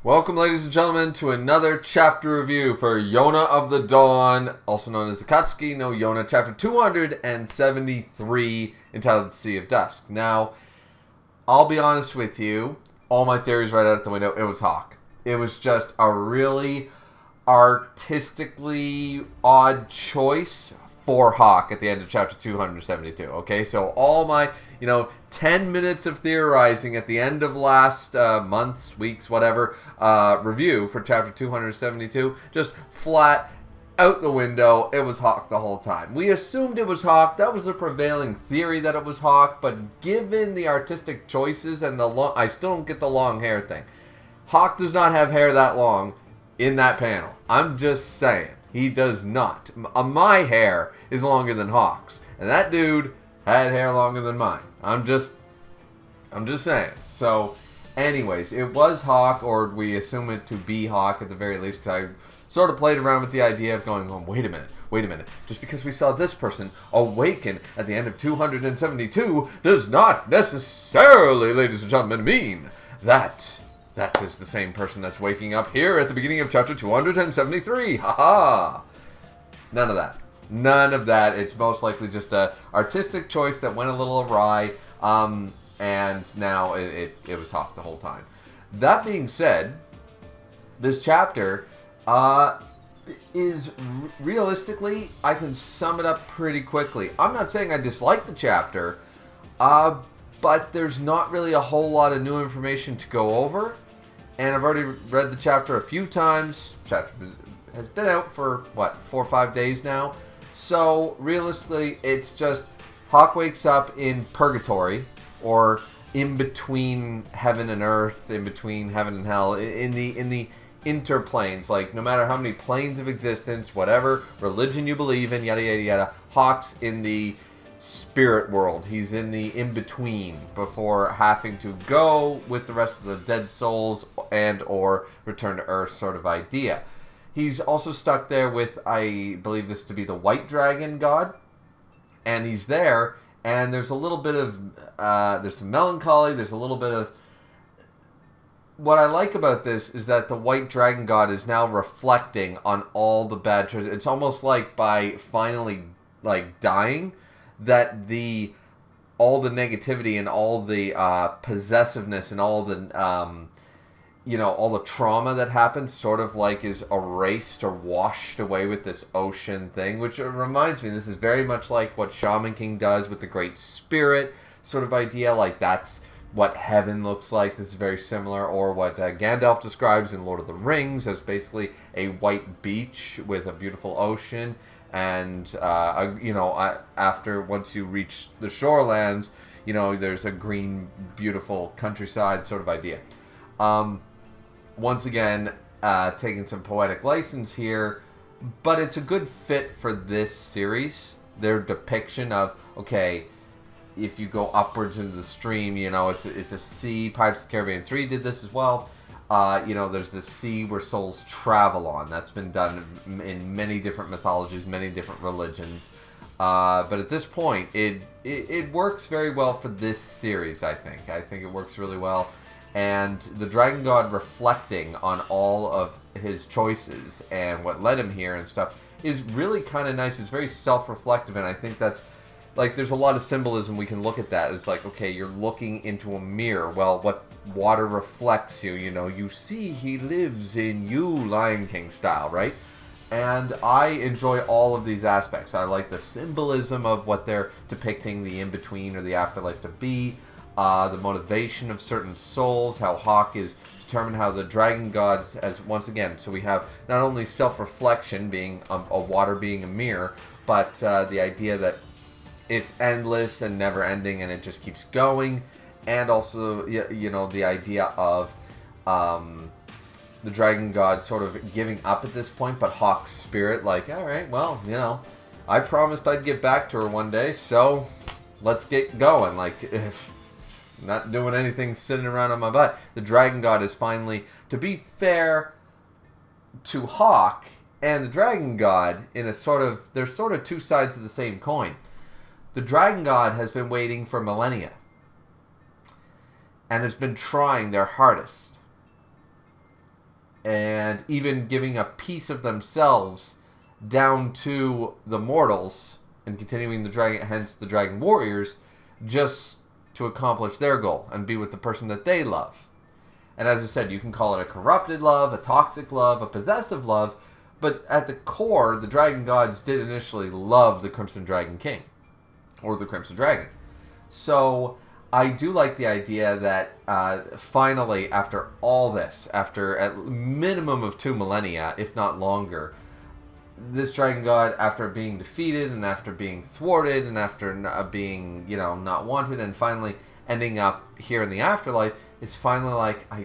Welcome, ladies and gentlemen, to another chapter review for Yona of the Dawn, also known as Akatsuki no Yona, chapter 273, entitled Sea of Dusk. Now, I'll be honest with you, all my theories right out the window, it was Hawk. It was just a really artistically odd choice for Hawk at the end of chapter 272. Okay, so all my 10 minutes of theorizing at the end of last month's, week's, whatever, review for chapter 272, just flat out the window. It was Hawk the whole time. We assumed it was Hawk. That was the prevailing theory, that it was Hawk, but given the artistic choices and I still don't get the long hair thing. Hawk does not have hair that long in that panel. I'm just saying. He does not. My hair is longer than Hawk's, and that dude had hair longer than mine. I'm just saying. So, anyways, it was Hawk, or we assume it to be Hawk at the very least, because I sort of played around with the idea of going, oh, wait a minute. Just because we saw this person awaken at the end of 272 does not necessarily, ladies and gentlemen, mean that is the same person that's waking up here at the beginning of chapter 273. Ha-ha! None of that. It's most likely just a artistic choice that went a little awry, and now it was Hawk the whole time. That being said, this chapter is realistically, I can sum it up pretty quickly. I'm not saying I dislike the chapter, but there's not really a whole lot of new information to go over. And I've already read the chapter a few times. The chapter has been out for, 4 or 5 days now. So, realistically, it's just Hawk wakes up in purgatory, or in between heaven and earth, in between heaven and hell, in the interplanes. Like, no matter how many planes of existence, whatever religion you believe in, yada, yada, yada, Hawk's in the spirit world. He's in the in-between before having to go with the rest of the dead souls and or return to Earth sort of idea. He's also stuck there with, I believe this to be the white dragon god, and he's there, and there's a little bit of there's some melancholy, there's a little bit of what I like about this is that the white dragon god is now reflecting on all the bad choices. It's almost like by finally dying, that all the negativity and all the possessiveness and all the all the trauma that happens sort of is erased or washed away with this ocean thing, which reminds me, this is very much like what Shaman King does with the Great Spirit sort of idea. Like, that's what heaven looks like. This is very similar, or what Gandalf describes in Lord of the Rings as basically a white beach with a beautiful ocean. And, after, once you reach the shorelands, there's a green, beautiful countryside sort of idea. Once again, taking some poetic license here, but it's a good fit for this series. Their depiction of, okay, if you go upwards into the stream, it's a sea. Pirates of the Caribbean 3 did this as well. There's this sea where souls travel on. That's been done in many different mythologies, many different religions. But at this point, it works very well for this series, I think. I think it works really well. And the Dragon God reflecting on all of his choices and what led him here and stuff is really kind of nice. It's very self-reflective, and I think that's, there's a lot of symbolism we can look at that. It's okay, you're looking into a mirror. Well, what water reflects you, you see he lives in you, Lion King style, right? And I enjoy all of these aspects. I like the symbolism of what they're depicting the in-between or the afterlife to be, the motivation of certain souls, how Hawk is determined, how the dragon gods, as once again, so we have not only self-reflection being a water being a mirror, but the idea that it's endless and never-ending and it just keeps going. And also, the idea of the dragon god sort of giving up at this point, but Hawk's spirit, all right, well, I promised I'd get back to her one day, so let's get going. If not doing anything sitting around on my butt. The dragon god is finally, to be fair to Hawk and the dragon god, they're sort of two sides of the same coin. The dragon god has been waiting for millennia and has been trying their hardest. and even giving a piece of themselves down to the mortals and continuing the dragon, hence the dragon warriors, just to accomplish their goal and be with the person that they love. And as I said, you can call it a corrupted love, a toxic love, a possessive love, but at the core, the dragon gods did initially love the Crimson Dragon King, or the Crimson Dragon. So I do like the idea that finally, after all this, after at minimum of 2 millennia, if not longer, this dragon god, after being defeated and after being thwarted and after being, not wanted and finally ending up here in the afterlife, is finally like, I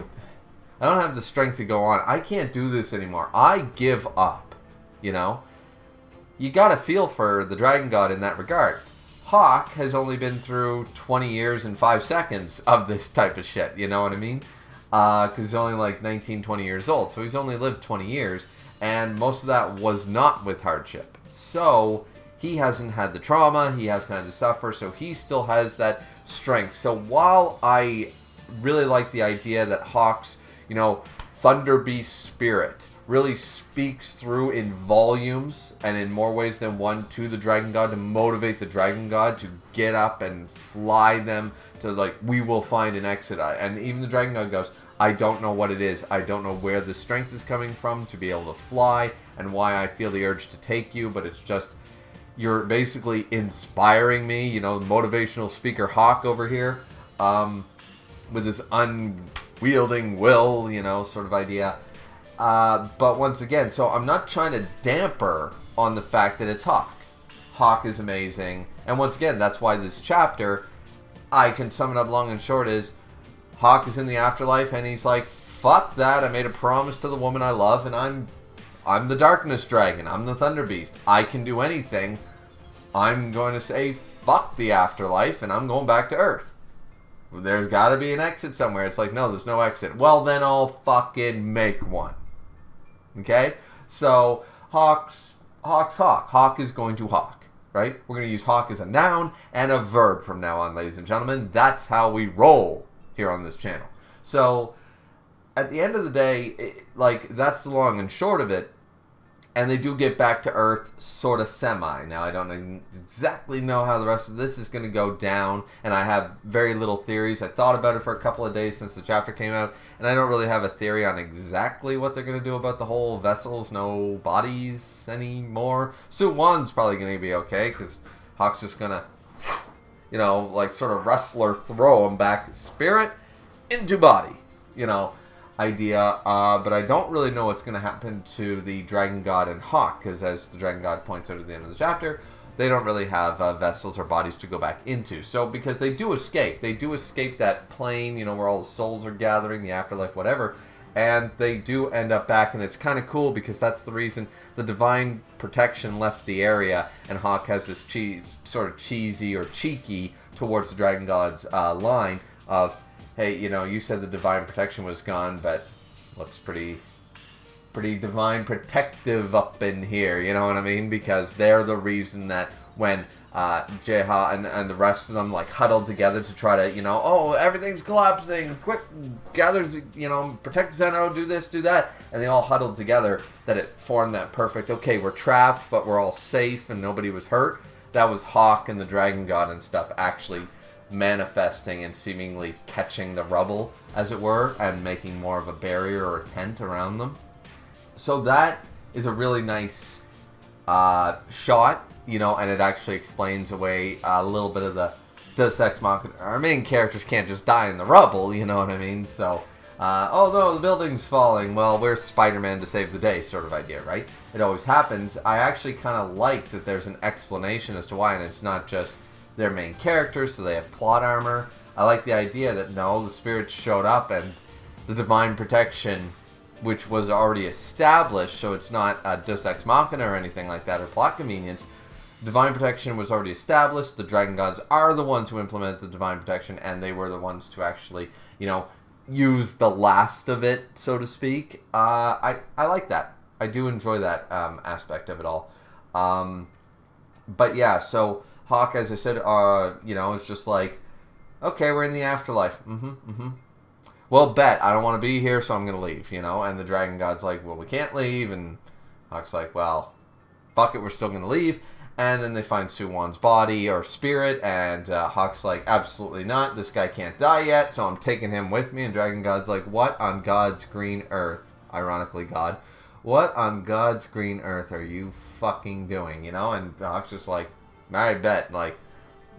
don't have the strength to go on. I can't do this anymore. I give up, You gotta feel for the dragon god in that regard. Hawk has only been through 20 years and 5 seconds of this type of shit, you know what I mean? Because he's only like 19, 20 years old, so he's only lived 20 years, and most of that was not with hardship. So he hasn't had the trauma, he hasn't had to suffer, so he still has that strength. So while I really like the idea that Hawk's, Thunder Beast spirit really speaks through in volumes and in more ways than one to the dragon god, to motivate the dragon god to get up and fly them to, we will find an exit. And even the dragon god goes, I don't know what it is. I don't know where the strength is coming from to be able to fly and why I feel the urge to take you, but it's just, you're basically inspiring me, motivational speaker Hawk over here, with this unwielding will, sort of idea. But once again, so I'm not trying to damper on the fact that it's Hawk. Hawk is amazing. And once again, that's why this chapter, I can sum it up long and short, is Hawk is in the afterlife and he's like, fuck that, I made a promise to the woman I love and I'm the darkness dragon, I'm the thunder beast, I can do anything. I'm going to say fuck the afterlife and I'm going back to Earth. There's got to be an exit somewhere. It's like, no, there's no exit. Well, then I'll fucking make one. Okay? So, Hawk's Hawk. Hawk is going to hawk, right? We're going to use hawk as a noun and a verb from now on, ladies and gentlemen. That's how we roll here on this channel. So, at the end of the day, that's the long and short of it. And they do get back to Earth sort of semi. Now, I don't exactly know how the rest of this is going to go down, and I have very little theories. I thought about it for a couple of days since the chapter came out, and I don't really have a theory on exactly what they're going to do about the whole vessels, no bodies anymore. Soo-won's probably going to be okay, because Hawk's just going to, sort of wrestler throw him back, spirit into body, idea, but I don't really know what's going to happen to the dragon god and Hawk, because as the dragon god points out at the end of the chapter, they don't really have vessels or bodies to go back into. So, because they do escape that plane, where all the souls are gathering, the afterlife, whatever, and they do end up back, and it's kind of cool, because that's the reason the divine protection left the area, and Hawk has this sort of cheesy or cheeky towards the dragon god's line of, hey, you said the divine protection was gone, but looks pretty divine protective up in here, you know what I mean? Because they're the reason that when jae-ha and the rest of them huddled together to try to, oh, everything's collapsing, quick, gathers, protect Zeno, do this, do that, and they all huddled together, that it formed that perfect, okay, we're trapped, but we're all safe and nobody was hurt. That was Hawk and the dragon god and stuff actually manifesting and seemingly catching the rubble, as it were, and making more of a barrier or a tent around them. So that is a really nice shot, and it actually explains away a little bit of the Deus Ex Machina. Our main characters can't just die in the rubble, you know what I mean? So, oh no, the building's falling, well, where's Spider-Man to save the day, sort of idea, right? It always happens. I actually kind of like that there's an explanation as to why, and it's not just their main characters, so they have plot armor. I like the idea that, no, the spirits showed up and the divine protection, which was already established, so it's not a Deus Ex Machina or anything like that, or plot convenience. Divine protection was already established. The dragon gods are the ones who implement the divine protection, and they were the ones to actually, use the last of it, so to speak. I like that. I do enjoy that aspect of it all. But yeah, so Hawk, as I said, it's just like, okay, we're in the afterlife. well, bet, I don't want to be here, so I'm going to leave, And the Dragon God's like, well, we can't leave. And Hawk's like, well, fuck it, we're still going to leave. And then they find soo-won's body or spirit, and Hawk's like, absolutely not, this guy can't die yet, so I'm taking him with me. And Dragon God's like, what on God's green earth, ironically God, what on God's green earth are you fucking doing, And Hawk's just like, I bet, like,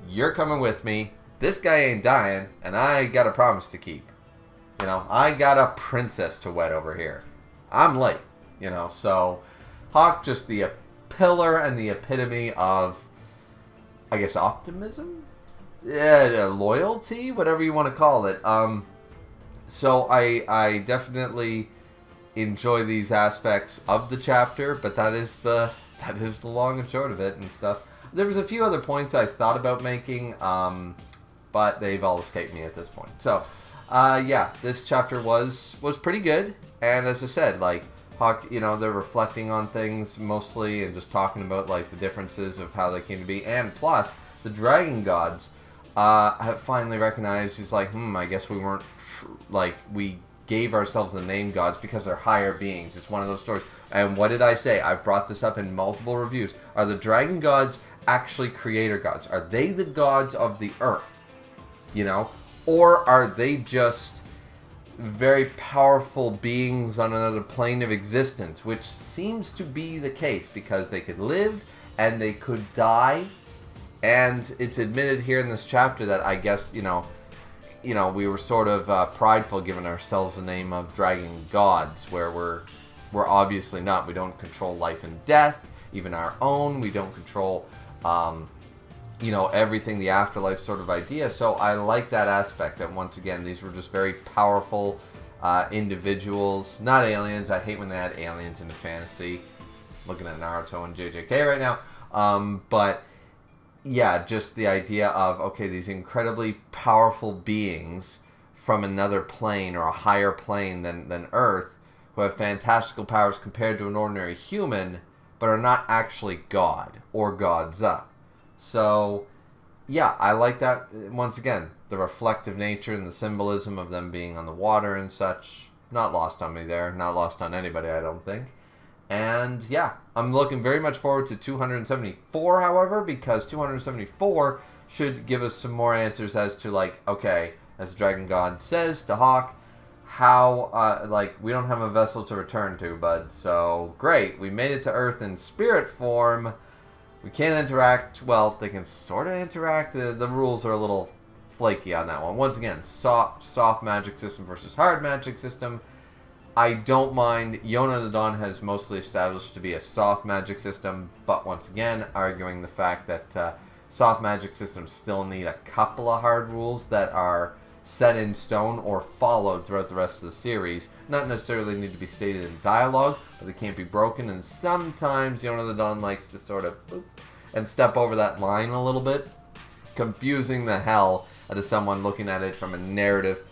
you're coming with me, this guy ain't dying, and I got a promise to keep. I got a princess to wed over here. I'm late, so Hawk just the pillar and the epitome of, I guess, optimism? Yeah, loyalty, whatever you want to call it. So I definitely enjoy these aspects of the chapter, but that is the long and short of it and stuff. There was a few other points I thought about making, but they've all escaped me at this point. So, yeah, this chapter was pretty good, and as I said, like, Hawk, they're reflecting on things mostly and just talking about, like, the differences of how they came to be, and plus, the Dragon Gods have finally recognized, he's like, I guess we weren't, we gave ourselves the name gods because they're higher beings. It's one of those stories. And what did I say? I've brought this up in multiple reviews. Are the Dragon Gods actually creator gods? Are they the gods of the earth? Or are they just very powerful beings on another plane of existence, which seems to be the case because they could live and they could die. And it's admitted here in this chapter that I guess, we were sort of prideful giving ourselves the name of dragon gods, where we're obviously not. We don't control life and death, even our own. We don't control, everything, the afterlife sort of idea. So I like that aspect, that once again, these were just very powerful individuals, not aliens. I hate when they add aliens into fantasy. Looking at Naruto and JJK right now. But yeah, just the idea of, okay, these incredibly powerful beings from another plane or a higher plane than Earth, who have fantastical powers compared to an ordinary human, but are not actually God or gods up. So, yeah, I like that. Once again, the reflective nature and the symbolism of them being on the water and such, not lost on me there. Not lost on anybody, I don't think. And, yeah, I'm looking very much forward to 274, however, because 274 should give us some more answers as to, like, okay, as Dragon God says to Hawk, how, we don't have a vessel to return to, bud. So, great, we made it to Earth in spirit form. We can't interact. Well, they can sort of interact. The rules are a little flaky on that one. Once again, soft magic system versus hard magic system. I don't mind. Yona the Dawn has mostly established to be a soft magic system, but once again, arguing the fact that soft magic systems still need a couple of hard rules that are set in stone or followed throughout the rest of the series. Not necessarily need to be stated in dialogue, but they can't be broken, and sometimes Yona the Dawn likes to sort of and step over that line a little bit, confusing the hell out of someone looking at it from a narrative,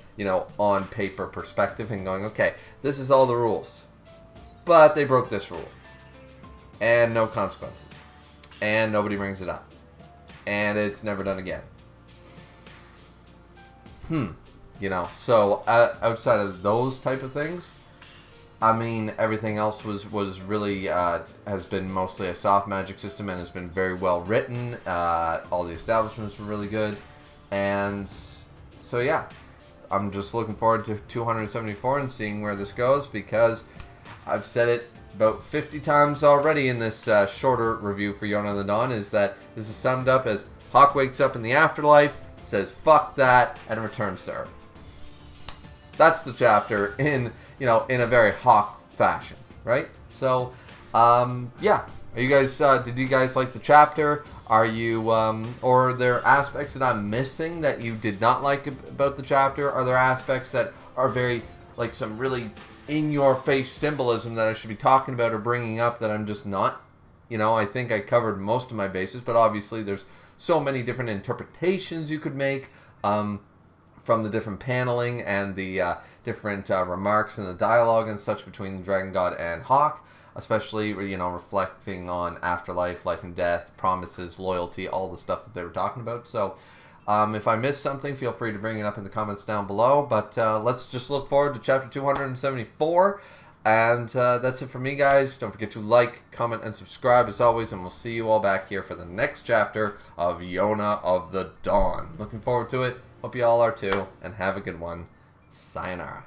on paper perspective and going, okay, this is all the rules, but they broke this rule, and no consequences, and nobody brings it up, and it's never done again. So outside of those type of things, I mean, everything else was really, has been mostly a soft magic system and has been very well written. All the establishments were really good. And so, yeah, I'm just looking forward to 274 and seeing where this goes, because I've said it about 50 times already in this shorter review for Yona the Dawn, is that this is summed up as Hawk wakes up in the afterlife, says fuck that, and returns to Earth. That's the chapter in a very Hawk fashion, right? So, yeah. Are you guys? Did you guys like the chapter? Are you? Or are there aspects that I'm missing that you did not like about the chapter? Are there aspects that are very, like, some really in-your-face symbolism that I should be talking about or bringing up that I'm just not? I think I covered most of my bases, but obviously there's so many different interpretations you could make from the different paneling and the different remarks and the dialogue and such between the Dragon God and Hawk, especially, reflecting on afterlife, life and death, promises, loyalty, all the stuff that they were talking about. So, If I missed something, feel free to bring it up in the comments down below. But let's just look forward to chapter 274. And that's it for me, guys. Don't forget to like, comment, and subscribe as always. And we'll see you all back here for the next chapter of Yona of the Dawn. Looking forward to it. Hope you all are too. And have a good one. Sayonara.